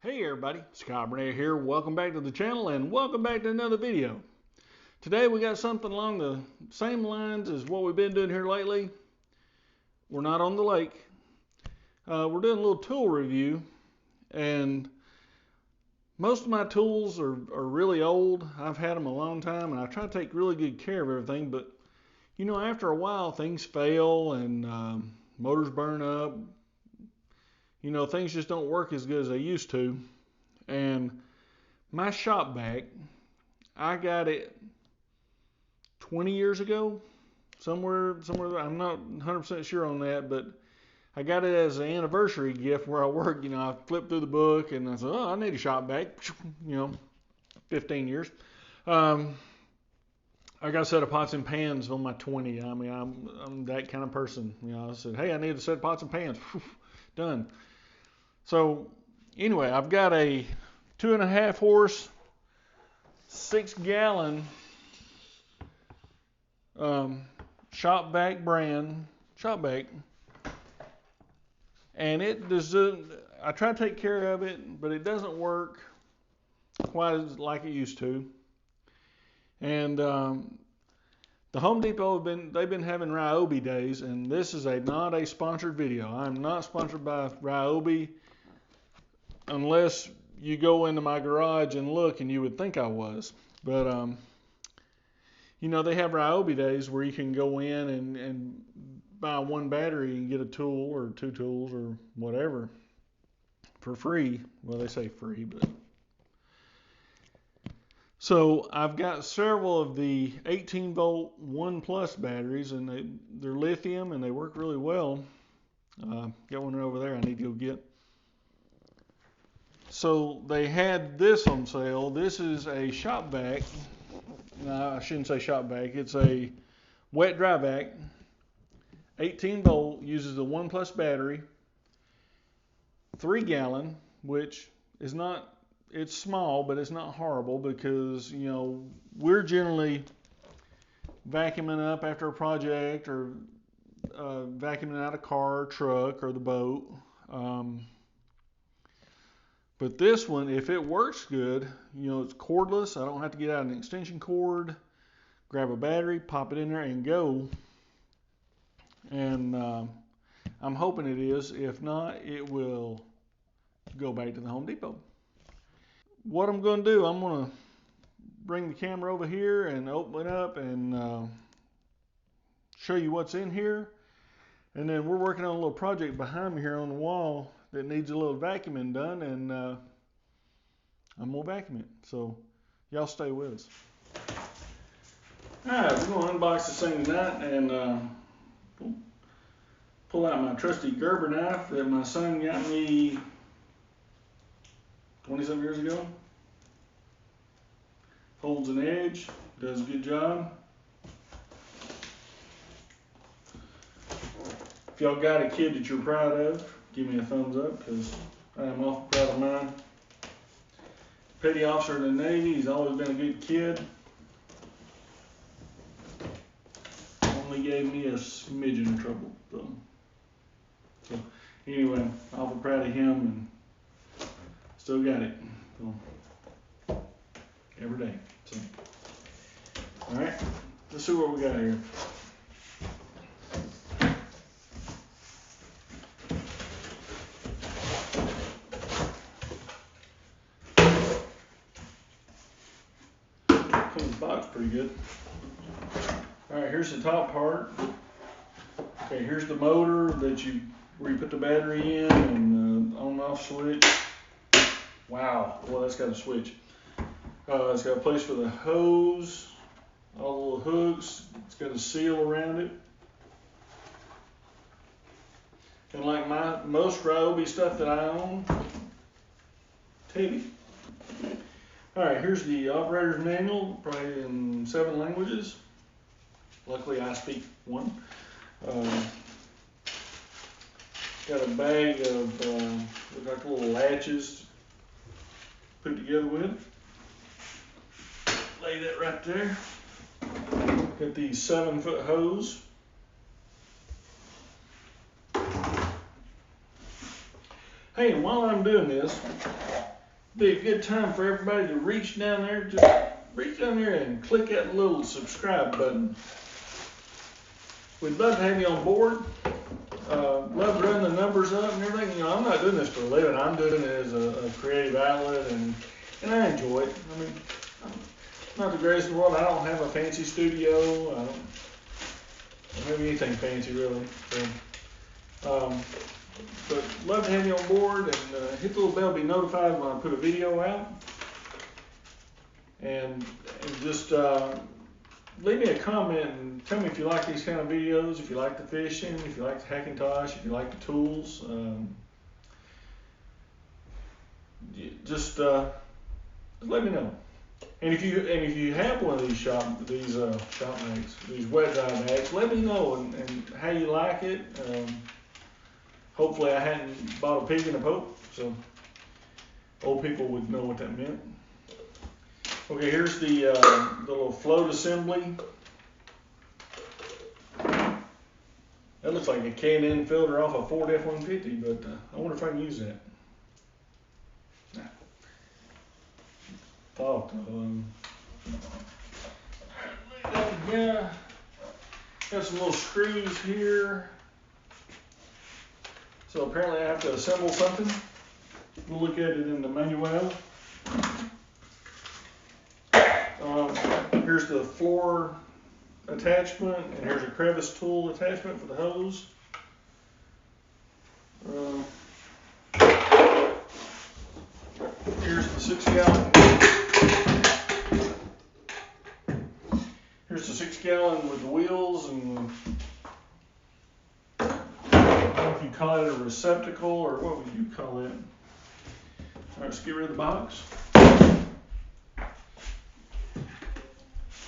Hey everybody, Scott Burnett here. Welcome back to the channel and welcome back to another video. Today we got something along the same lines as what we've been doing here lately. We're not on the lake. We're doing a little tool review, and most of my tools are really old. I've had them a long time and I try to take really good care of everything, but you know, after a while things fail and motors burn up. You know, things just don't work as good as they used to. And my shop vac, I got it 20 years ago, somewhere. I'm not 100% sure on that, but I got it as an anniversary gift where I work. You know, I flipped through the book and I said, oh, I need a shop vac. You know, 15 years. I got a set of pots and pans on my 20. I mean, I'm that kind of person. You know, I said, hey, I need a set of pots and pans. Done. So anyway, I've got a 2.5 horse, 6-gallon shop vac brand shop vac, and it does. I try to take care of it, but it doesn't work quite as like it used to. And the Home Depot they've been having Ryobi days, and this is not a sponsored video. I'm not sponsored by Ryobi, unless you go into my garage and look, and you would think I was. But you know, they have Ryobi days where you can go in and buy one battery and get a tool or 2 tools or whatever for free. Well, they say free, but so I've got several of the 18-volt 1 Plus batteries, and they're lithium and they work really well. Got one over there I need to go get. So they had this on sale. This is a shop vac. No, I shouldn't say shop vac. It's a wet dry vac. 18 volt, uses a 1 Plus battery. 3-gallon, which is not, it's small, but it's not horrible, because, you know, we're generally vacuuming up after a project, or vacuuming out a car, or truck, or the boat. But this one, if it works good, you know, it's cordless. I don't have to get out an extension cord, grab a battery, pop it in there, and go. And I'm hoping it is. If not, it will go back to the Home Depot. What I'm going to do, I'm going to bring the camera over here and open it up and show you what's in here. And then we're working on a little project behind me here on the wall that needs a little vacuuming done, and I'm gonna vacuum it. So y'all stay with us. Alright, we're gonna unbox this thing tonight and pull out my trusty Gerber knife that my son got me 20-some years ago. Holds an edge, does a good job. If y'all got a kid that you're proud of, give me a thumbs up, because I am awful proud of mine. Petty officer in the Navy, he's always been a good kid. Only gave me a smidgen of trouble, though. So anyway, awful proud of him, and still got it. So, every day. So, all right, let's see what we got here. Box pretty good. Alright, here's the top part. Okay, here's the motor where you put the battery in, and on and off switch. Wow, well, that's got a switch. It's got a place for the hose, all the little hooks. It's got a seal around it. And like most Ryobi stuff that I own, it's heavy. Alright, here's the operator's manual, probably in 7 languages. Luckily I speak 1. Got a bag of look like little latches put together with. Lay that right there. Got the 7-foot hose. Hey, and while I'm doing this, Be a good time for everybody to reach down there. Just reach down there and click that little subscribe button. We'd love to have you on board. Love to run the numbers up and everything. You know, I'm not doing this for a living. I'm doing it as a creative outlet, and I enjoy it. I mean, I'm not the greatest in the world. I don't have a fancy studio. I don't have anything fancy really. So, but love to have you on board, and hit the little bell to be notified when I put a video out. And just leave me a comment and tell me if you like these kind of videos, if you like the fishing, if you like the Hackintosh, if you like the tools. Just let me know. And if you have one of these shop bags, these wet dry bags, let me know and how you like it. Hopefully I hadn't bought a pig in a poke, so old people would know what that meant. Okay, here's the little float assembly. That looks like a K&N filter off a Ford F-150, but I wonder if I can use that. Yeah, got some little screws here. So apparently I have to assemble something. We'll look at it in the manual. Here's the floor attachment, and here's a crevice tool attachment for the hose. Here's the 6-gallon. Here's the 6-gallon with the wheels, and I don't know if you call it a receptacle or what would you call it. All right, let's get rid of the box.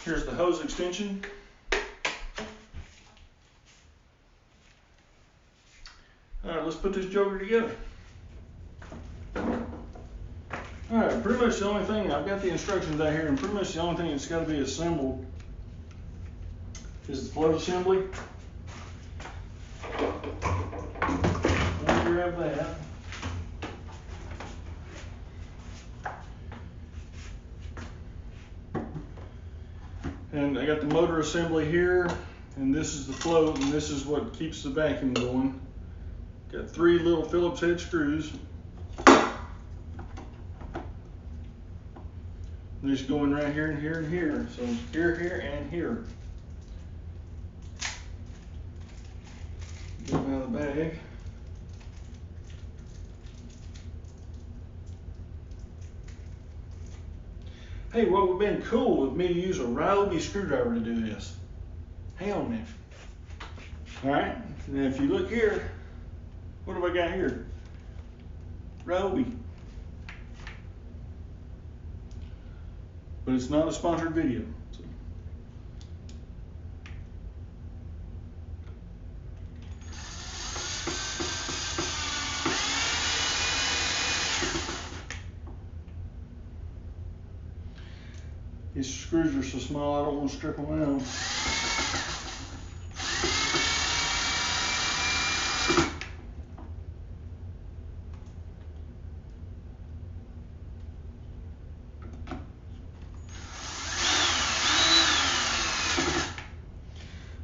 Here's the hose extension. All right, let's put this joker together. All right, pretty much the only thing, I've got the instructions out here, and pretty much the only thing that's got to be assembled is the float assembly. Let me grab that. And I got the motor assembly here, and this is the float, and this is what keeps the vacuum going. Got 3 little Phillips head screws. They're just going right here and here and here. So here, here, and here. Get them out of the bag. Hey, what would have been cool with me to use a Ryobi screwdriver to do this? Hang on a minute. Alright, and if you look here, what have I got here? Ryobi. But it's not a sponsored video. So. These screws are so small, I don't want to strip them out.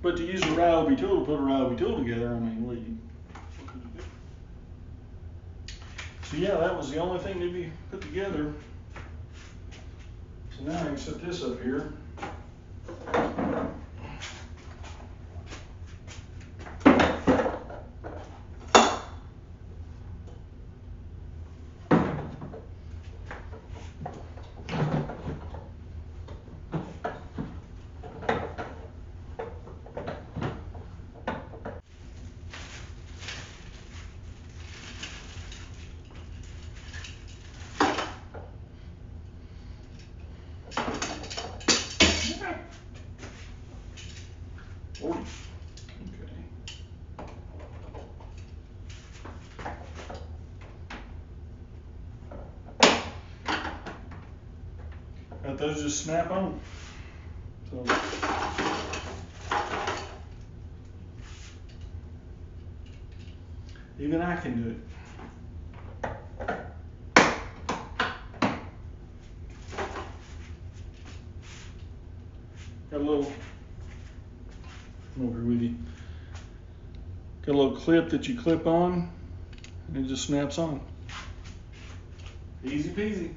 But to use a Ryobi tool, to put a Ryobi tool together, I mean, what can you do? So yeah, that was the only thing to be put together. So now I can set this up here. But those just snap on. So. Even I can do it. little, come over with you. Got a little clip that you clip on, and it just snaps on. Easy peasy.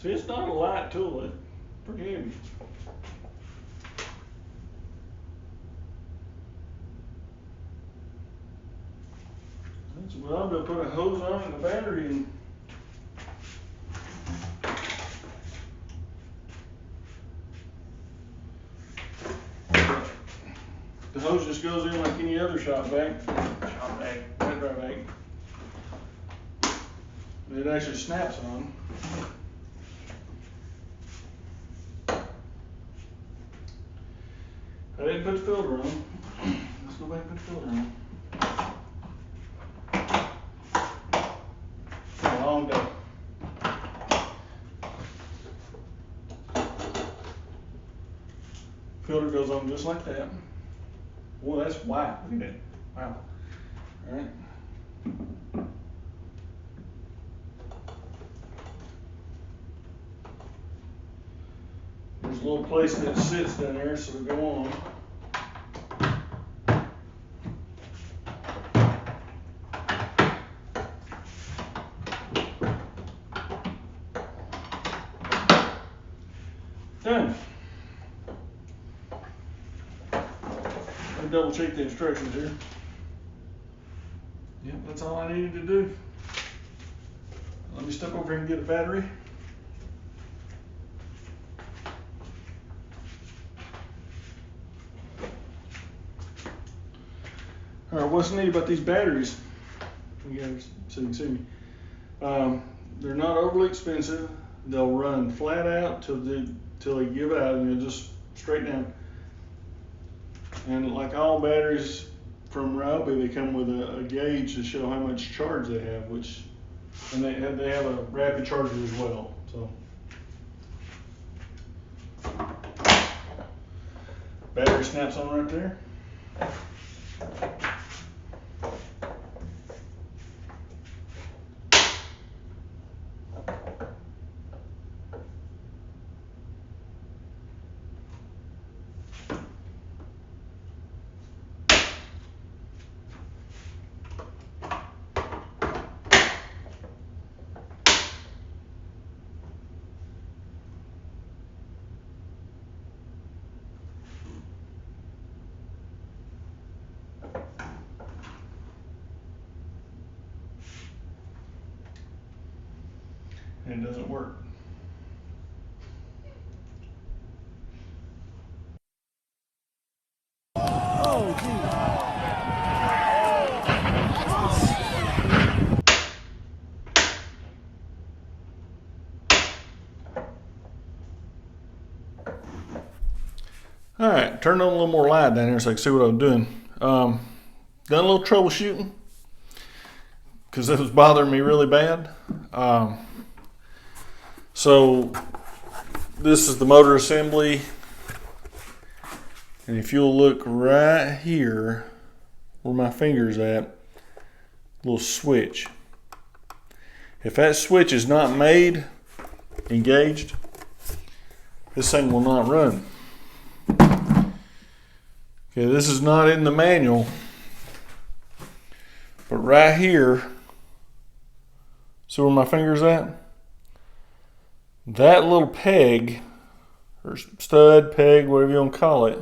See, it's not a light tool, it's pretty heavy. So what I'll do, put a hose on and the battery and the hose just goes in like any other shop vac, wet dry vac. It actually snaps on. I didn't put the filter on. Let's go back and put the filter on. It's been a long day. Filter goes on just like that. Boy, that's white. Look at that. Wow. All right. There's a little place that sits down there, so it'll go on. Done. Let me double check the instructions here. Yep, that's all I needed to do. Let me step over here and get a battery. All right, what's neat about these batteries, you guys, so you can see me, they're not overly expensive. They'll run flat out till they give out, and they'll just straight down. And like all batteries from Ryobi, they come with a gauge to show how much charge they have, and they have a rapid charger as well. So battery snaps on right there. And it doesn't work. Oh, geez. All right, turn on a little more light down here so I can see what I'm doing. Done a little troubleshooting because it was bothering me really bad. So this is the motor assembly, and if you'll look right here where my finger's at, little switch. If that switch is not made, engaged, this thing will not run. Okay, this is not in the manual, but right here, see where my finger's at? That little peg, or stud, peg, whatever you want to call it,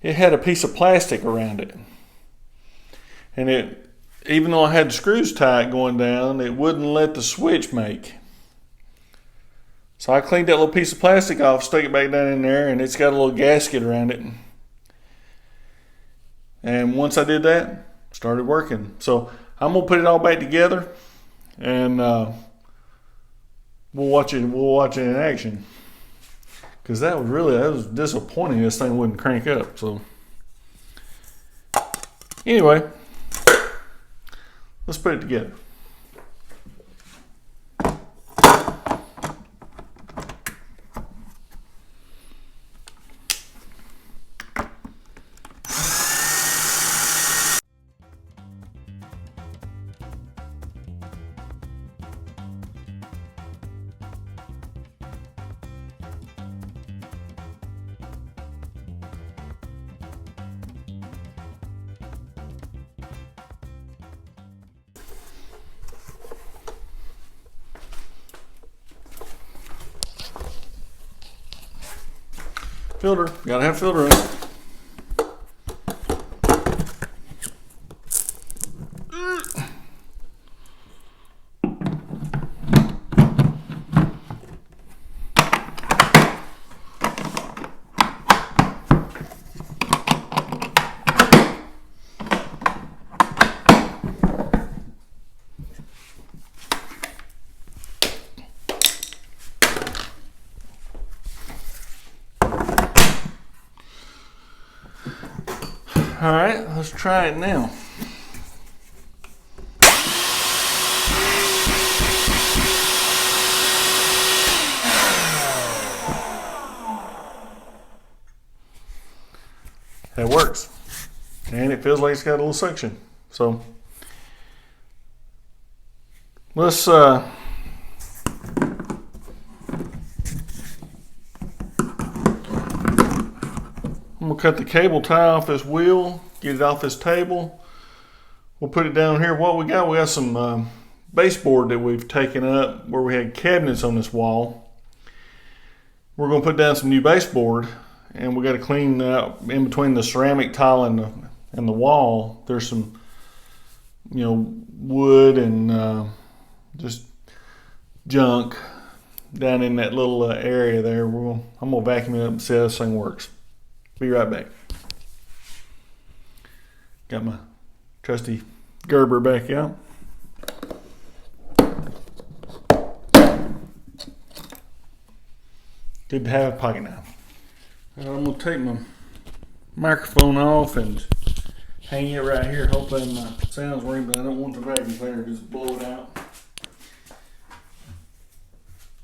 it had a piece of plastic around it. And it, even though I had the screws tight going down, it wouldn't let the switch make. So I cleaned that little piece of plastic off, stuck it back down in there, and it's got a little gasket around it. And once I did that, it started working. So I'm gonna put it all back together, and we'll watch it in action. Because that was disappointing. This thing wouldn't crank up. So Anyway, let's put it together. Filter, gotta have filter in it. All right, let's try it now. That works. And it feels like it's got a little suction. So let's I'm gonna cut the cable tie off this wheel, get it off this table. We'll put it down here. What we got some baseboard that we've taken up where we had cabinets on this wall. We're gonna put down some new baseboard, and we got to clean out in between the ceramic tile and the wall. There's some, wood and just junk down in that little area there. I'm gonna vacuum it up and see how this thing works. Be right back. Got my trusty Gerber back out. Good to have a pocket knife. I'm going to take my microphone off and hang it right here, hoping my sound's ring, but I don't want the vacuum cleaner to just blow it out.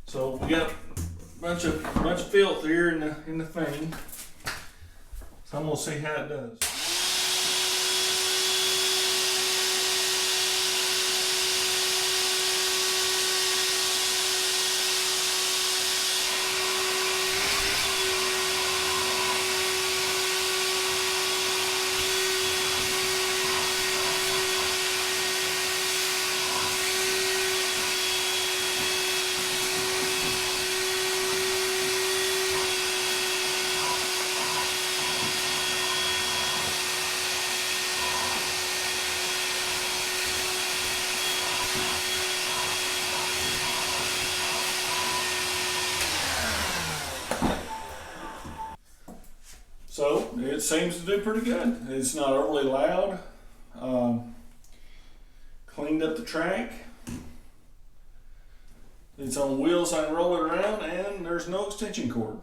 So we got a bunch of filth here in the thing. So I'm going to see how it does. So it seems to do pretty good. It's not overly loud. Cleaned up the track. It's on wheels, so I can roll it around, and there's no extension cord.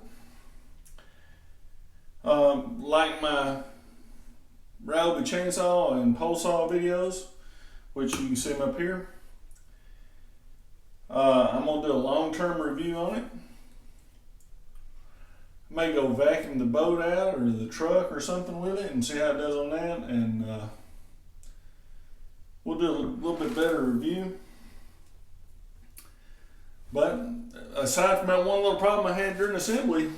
Like my Ryobi chainsaw and pole saw videos, which you can see them up here. I'm going to do a long-term review on it. May go vacuum the boat out or the truck or something with it and see how it does on that, and we'll do a little bit better review. But aside from that one little problem I had during assembly,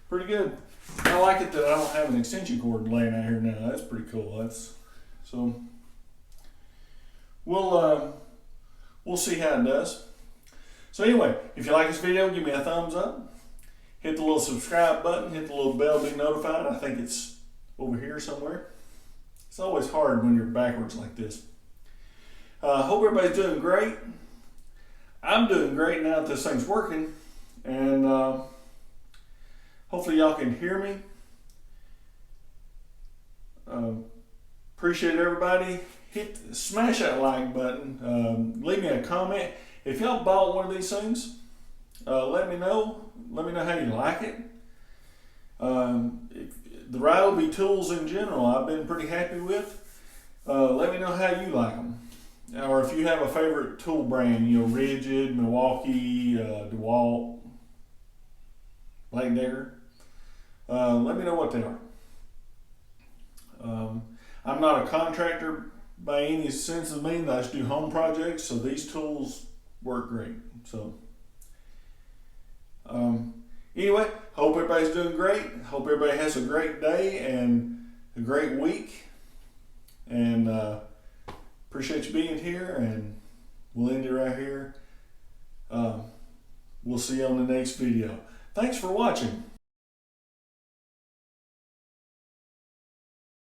pretty good. I like it that I don't have an extension cord laying out here now. That's pretty cool. So we'll see how it does. So anyway, if you like this video, give me a thumbs up. Hit the little subscribe button. Hit the little bell to be notified. I think it's over here somewhere. It's always hard when you're backwards like this. Hope everybody's doing great. I'm doing great now that this thing's working. And hopefully y'all can hear me. Appreciate everybody. Smash that like button. Leave me a comment. If y'all bought one of these things, let me know. Let me know how you like it. The Ryobi tools in general, I've been pretty happy with. Let me know how you like them, or if you have a favorite tool brand. You know, Rigid, Milwaukee, DeWalt, Black Decker. Let me know what they are. I'm not a contractor by any sense of means. I just do home projects, so these tools work great. So anyway, hope everybody's doing great. Hope everybody has a great day and a great week. And appreciate you being here, and we'll end it right here. We'll see you on the next video. Thanks for watching.